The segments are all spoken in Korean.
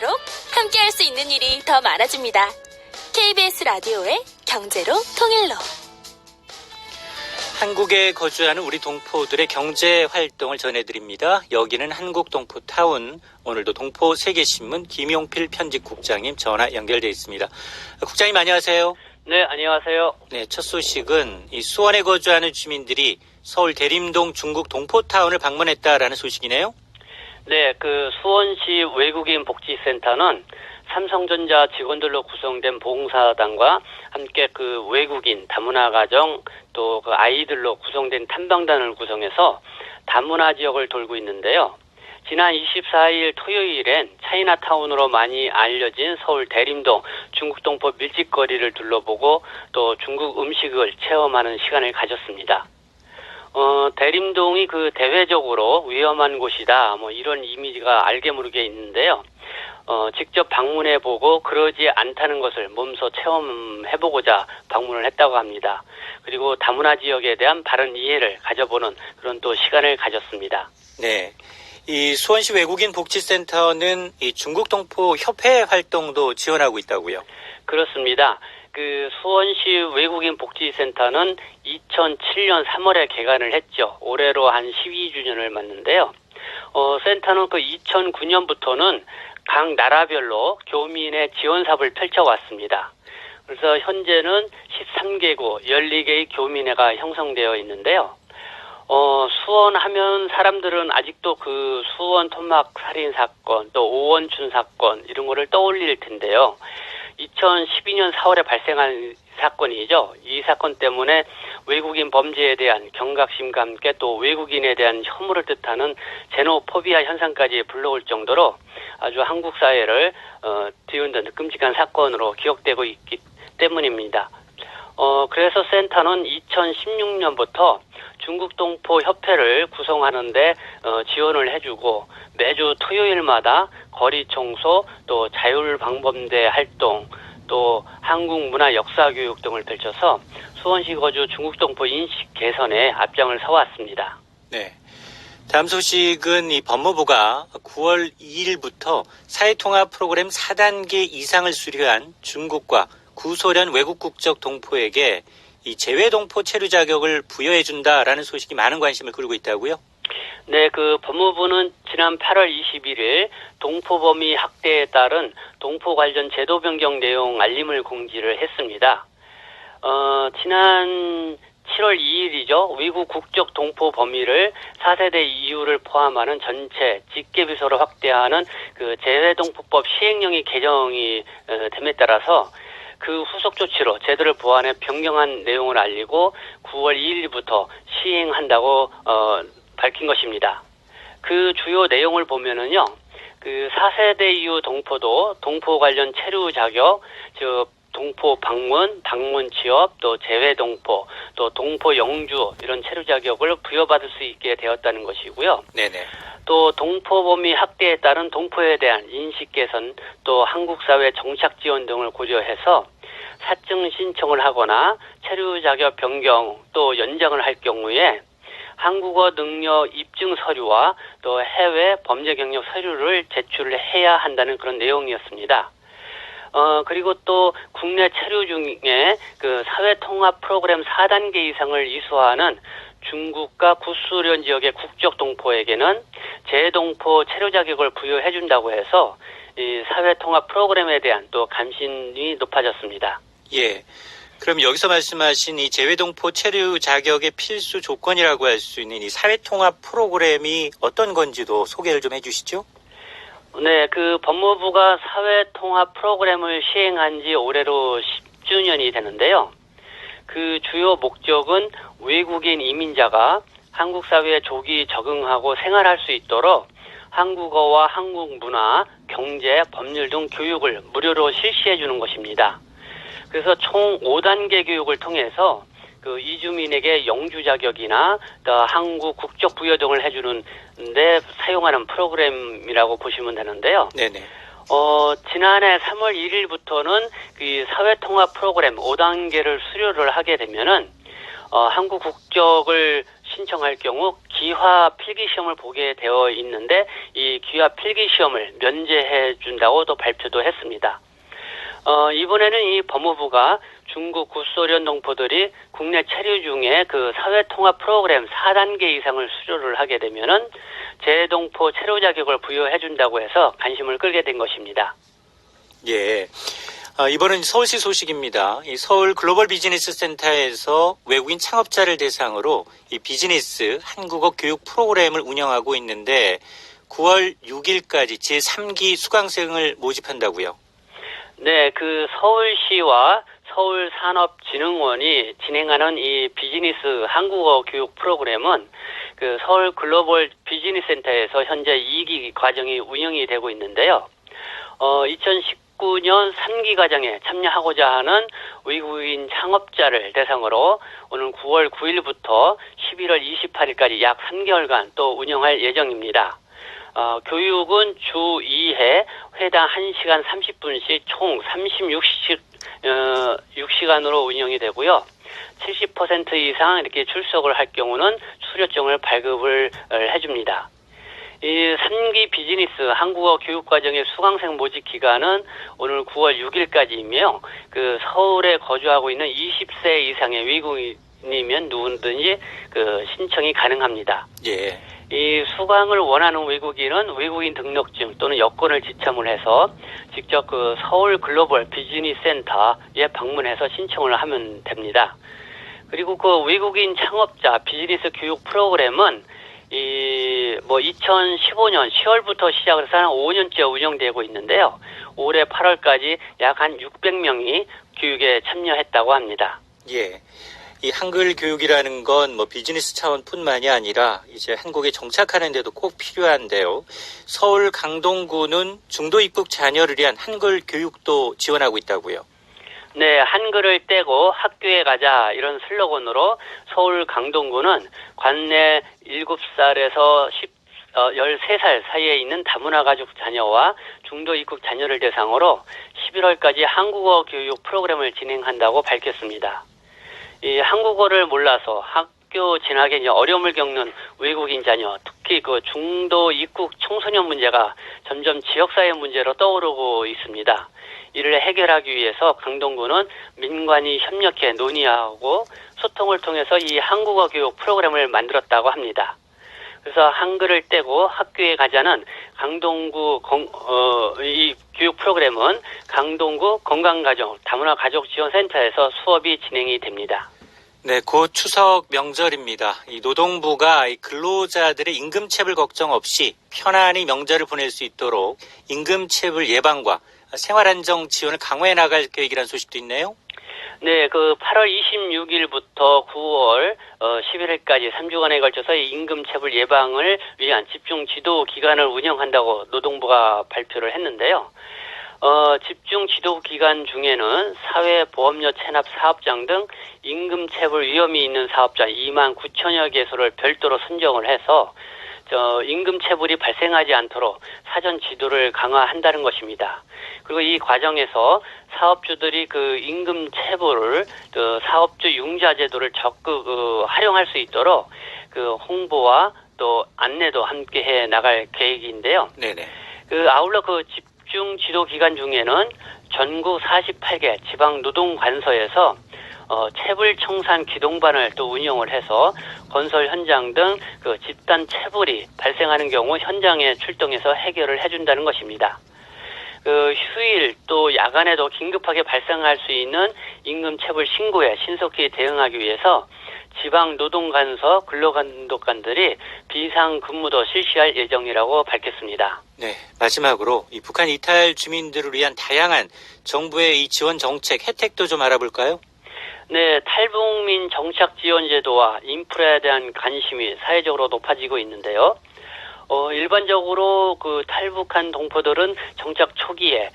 갈수록 함께할 수 있는 일이 더 많아집니다. KBS 라디오의 경제로 통일로. 한국에 거주하는 우리 동포들의 경제 활동을 전해드립니다. 여기는 한국동포타운. 오늘도 동포세계신문 김용필 편집국장님 전화 연결돼 있습니다. 국장님 안녕하세요. 네, 안녕하세요. 네, 첫 소식은 이 수원에 거주하는 주민들이 서울 대림동 중국 동포타운을 방문했다라는 소식이네요. 네, 그 수원시 외국인 복지센터는 삼성전자 직원들로 구성된 봉사단과 함께 그 외국인 다문화 가정 또 그 아이들로 구성된 탐방단을 구성해서 다문화 지역을 돌고 있는데요. 지난 24일 토요일엔 차이나타운으로 많이 알려진 서울 대림동 중국 동포 밀집거리를 둘러보고 또 중국 음식을 체험하는 시간을 가졌습니다. 대림동이 그 대외적으로 위험한 곳이다, 이런 이미지가 알게 모르게 있는데요. 직접 방문해보고 그러지 않다는 것을 몸소 체험해보고자 방문을 했다고 합니다. 그리고 다문화 지역에 대한 바른 이해를 가져보는 그런 또 시간을 가졌습니다. 네. 이 수원시 외국인 복지센터는 이 중국 동포 협회 활동도 지원하고 있다고요? 그렇습니다. 그 수원시 외국인 복지센터는 2007년 3월에 개관을 했죠. 올해로 한 12주년을 맞는데요. 센터는 그 2009년부터는 각 나라별로 교민의 지원 사업을 펼쳐왔습니다. 그래서 현재는 13개국 14개의 교민회가 형성되어 있는데요. 수원 하면 사람들은 아직도 그 수원 토막 살인 사건, 또 오원춘 사건 이런 거를 떠올릴 텐데요. 2012년 4월에 발생한 사건이죠. 이 사건 때문에 외국인 범죄에 대한 경각심과 함께 또 외국인에 대한 혐오를 뜻하는 제노포비아 현상까지 불러올 정도로 아주 한국 사회를 뒤흔든 끔찍한 사건으로 기억되고 있기 때문입니다. 그래서 센터는 2016년부터 중국 동포 협회를 구성하는데 지원을 해주고 매주 토요일마다 거리 청소, 또 자율방범대 활동, 또 한국 문화 역사 교육 등을 펼쳐서 수원시 거주 중국 동포 인식 개선에 앞장을 서왔습니다. 네. 다음 소식은 이 법무부가 9월 2일부터 사회통합 프로그램 4단계 이상을 수료한 중국과 구소련 외국 국적 동포에게 이 재외동포 체류 자격을 부여해준다라는 소식이 많은 관심을 끌고 있다고요? 네, 그 법무부는 지난 8월 21일 동포범위 학대에 따른 동포 관련 제도 변경 내용 알림을 공지를 했습니다. 지난 7월 2일이죠. 외국 국적 동포 범위를 4세대 이후를 포함하는 전체 직계비서로 확대하는 그 재외동포법 시행령이 개정이 됨에 따라서 그 후속 조치로 제도를 보완해 변경한 내용을 알리고 9월 2일부터 시행한다고 밝힌 것입니다. 그 주요 내용을 보면은요, 그 4세대 이후 동포도 동포 관련 체류 자격, 즉 동포 방문 취업, 또 재외 동포, 또 동포 영주 이런 체류 자격을 부여받을 수 있게 되었다는 것이고요. 네네. 또 동포 범위 확대에 따른 동포에 대한 인식 개선, 또 한국 사회 정착 지원 등을 고려해서 사증 신청을 하거나 체류 자격 변경 또 연장을 할 경우에 한국어 능력 입증 서류와 또 해외 범죄 경력 서류를 제출을 해야 한다는 그런 내용이었습니다. 그리고 또 국내 체류 중에 그 사회통합 프로그램 4단계 이상을 이수하는 중국과 구소련 지역의 국적 동포에게는 재동포 체류 자격을 부여해 준다고 해서 이 사회통합 프로그램에 대한 또 감신이 높아졌습니다. 예. 그럼 여기서 말씀하신 이 재외동포 체류 자격의 필수 조건이라고 할 수 있는 이 사회통합 프로그램이 어떤 건지도 소개를 좀 해주시죠. 네, 그 법무부가 사회통합 프로그램을 시행한 지 올해로 10주년이 되는데요. 그 주요 목적은 외국인 이민자가 한국 사회에 조기 적응하고 생활할 수 있도록 한국어와 한국 문화, 경제, 법률 등 교육을 무료로 실시해 주는 것입니다. 그래서 총 5단계 교육을 통해서 그 이주민에게 영주 자격이나 또 한국 국적 부여 등을 해주는데 사용하는 프로그램이라고 보시면 되는데요. 네네. 지난해 3월 1일부터는 그 사회통합 프로그램 5단계를 수료를 하게 되면은 한국 국적을 신청할 경우 기화 필기 시험을 보게 되어 있는데 이 기화 필기 시험을 면제해 준다고 또 발표도 했습니다. 이번에는 이 법무부가 중국 구소련 동포들이 국내 체류 중에 그 사회통합 프로그램 4단계 이상을 수료를 하게 되면은 재동포 체류 자격을 부여해 준다고 해서 관심을 끌게 된 것입니다. 예. 이번은 서울시 소식입니다. 이 서울 글로벌 비즈니스 센터에서 외국인 창업자를 대상으로 이 비즈니스 한국어 교육 프로그램을 운영하고 있는데 9월 6일까지 제3기 수강생을 모집한다고요. 네, 그 서울시와 서울산업진흥원이 진행하는 이 비즈니스 한국어 교육 프로그램은 그 서울 글로벌 비즈니스 센터에서 현재 2기 과정이 운영이 되고 있는데요. 2019년 3기 과정에 참여하고자 하는 외국인 창업자를 대상으로 오는 9월 9일부터 11월 28일까지 약 3개월간 또 운영할 예정입니다. 교육은 주 2회 회당 1시간 30분씩 총 36시간으로 운영이 되고요. 70% 이상 이렇게 출석을 할 경우는 수료증을 발급을 해줍니다. 이 3기 비즈니스 한국어 교육과정의 수강생 모집 기간은 오늘 9월 6일까지이며 그 서울에 거주하고 있는 20세 이상의 외국인이면 누구든지 그 신청이 가능합니다. 예. 이 수강을 원하는 외국인은 외국인 등록증 또는 여권을 지참을 해서 직접 그 서울 글로벌 비즈니스 센터에 방문해서 신청을 하면 됩니다. 그리고 그 외국인 창업자 비즈니스 교육 프로그램은 2015년 10월부터 시작을 해서 한 5년째 운영되고 있는데요. 올해 8월까지 약 한 600명이 교육에 참여했다고 합니다. 예. 이 한글 교육이라는 건 뭐 비즈니스 차원뿐만이 아니라 이제 한국에 정착하는 데도 꼭 필요한데요. 서울 강동구는 중도 입국 자녀를 위한 한글 교육도 지원하고 있다고요. 네, 한글을 떼고 학교에 가자 이런 슬로건으로 서울 강동구는 관내 7살에서 13살 사이에 있는 다문화 가족 자녀와 중도 입국 자녀를 대상으로 11월까지 한국어 교육 프로그램을 진행한다고 밝혔습니다. 이 한국어를 몰라서 학교 진학에 이제 어려움을 겪는 외국인 자녀, 특히 그 중도 입국 청소년 문제가 점점 지역사회 문제로 떠오르고 있습니다. 이를 해결하기 위해서 강동구는 민관이 협력해 논의하고 소통을 통해서 이 한국어 교육 프로그램을 만들었다고 합니다. 그래서 한글을 떼고 학교에 가자는 강동구 이 교육 프로그램은 강동구 건강가정 다문화 가족지원센터에서 수업이 진행이 됩니다. 네, 곧 추석 명절입니다. 이 노동부가 이 근로자들의 임금체불 걱정 없이 편안히 명절을 보낼 수 있도록 임금체불 예방과 생활안정 지원을 강화해 나갈 계획이라는 소식도 있네요. 네, 그 8월 26일부터 9월 11일까지 3주간에 걸쳐서 임금체불 예방을 위한 집중 지도 기간을 운영한다고 노동부가 발표를 했는데요. 집중 지도 기간 중에는 사회보험료 체납 사업장 등 임금체불 위험이 있는 사업자 2만 9천여 개소를 별도로 선정을 해서 임금체불이 발생하지 않도록 사전 지도를 강화한다는 것입니다. 그리고 이 과정에서 사업주들이 그 임금체불을 사업주 융자 제도를 적극 활용할 수 있도록 그 홍보와 또 안내도 함께 해 나갈 계획인데요. 네네. 아울러 그 집중 지도 기간 중에는 전국 48개 지방 노동관서에서 체불 청산 기동반을 또 운영을 해서 건설 현장 등 그 집단 체불이 발생하는 경우 현장에 출동해서 해결을 해준다는 것입니다. 그 휴일 또 야간에도 긴급하게 발생할 수 있는 임금체불 신고에 신속히 대응하기 위해서 지방 노동관서 근로감독관들이 비상근무도 실시할 예정이라고 밝혔습니다. 네, 마지막으로 이 북한 이탈 주민들을 위한 다양한 정부의 이 지원 정책 혜택도 좀 알아볼까요? 네, 탈북민 정착 지원 제도와 인프라에 대한 관심이 사회적으로 높아지고 있는데요. 일반적으로 그 탈북한 동포들은 정착 초기에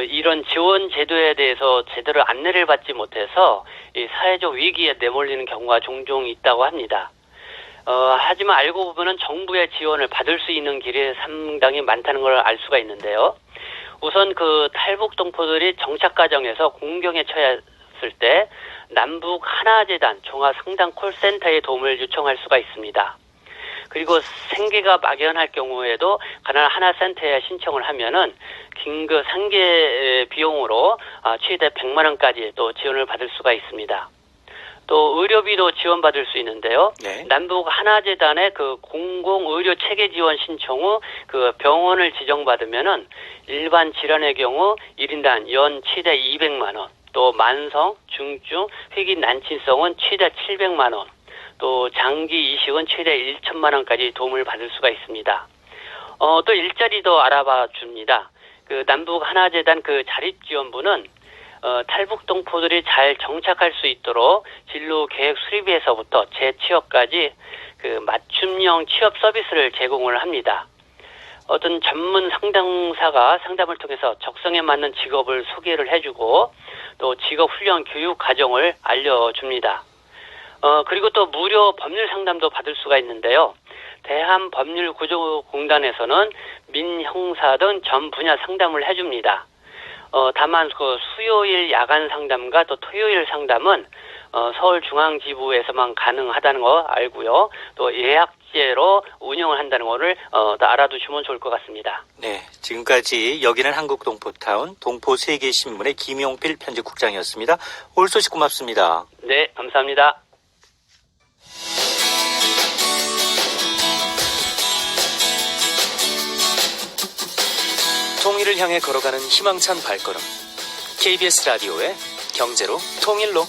이런 지원 제도에 대해서 제대로 안내를 받지 못해서 이 사회적 위기에 내몰리는 경우가 종종 있다고 합니다. 하지만 알고 보면은 정부의 지원을 받을 수 있는 길이 상당히 많다는 걸 알 수가 있는데요. 우선 그 탈북 동포들이 정착 과정에서 공경에 처해 없을 때 남북 하나재단 종합상담 콜센터에 도움을 요청할 수가 있습니다. 그리고 생계가 막연할 경우에도 가난 하나센터에 신청을 하면은 긴급 상계 비용으로 최대 100만 원까지 또 지원을 받을 수가 있습니다. 또 의료비도 지원받을 수 있는데요. 네. 남북 하나재단의 그 공공의료 체계 지원 신청 후 그 병원을 지정받으면은 일반 질환의 경우 1인당 연 최대 200만 원, 또 만성, 중증, 회기 난치성은 최대 700만 원, 또 장기 이식은 최대 1천만 원까지 도움을 받을 수가 있습니다. 또 일자리도 알아봐 줍니다. 그 남북 하나재단 그 자립지원부는 탈북 동포들이 잘 정착할 수 있도록 진로 계획 수립에서부터 재취업까지 그 맞춤형 취업 서비스를 제공을 합니다. 어떤 전문 상담사가 상담을 통해서 적성에 맞는 직업을 소개를 해주고 또 직업 훈련 교육 과정을 알려줍니다. 그리고 또 무료 법률 상담도 받을 수가 있는데요. 대한법률구조공단에서는 민형사 등 전 분야 상담을 해줍니다. 다만 그 수요일 야간 상담과 또 토요일 상담은 서울중앙지부에서만 가능하다는 거 알고요. 또 예약제로 운영을 한다는 거를 더 알아두시면 좋을 것 같습니다. 네, 지금까지 여기는 한국동포타운 동포세계신문의 김용필 편집국장이었습니다. 오늘 소식 고맙습니다. 네, 감사합니다. 통일을 향해 걸어가는 희망찬 발걸음. KBS 라디오의 경제로 통일로.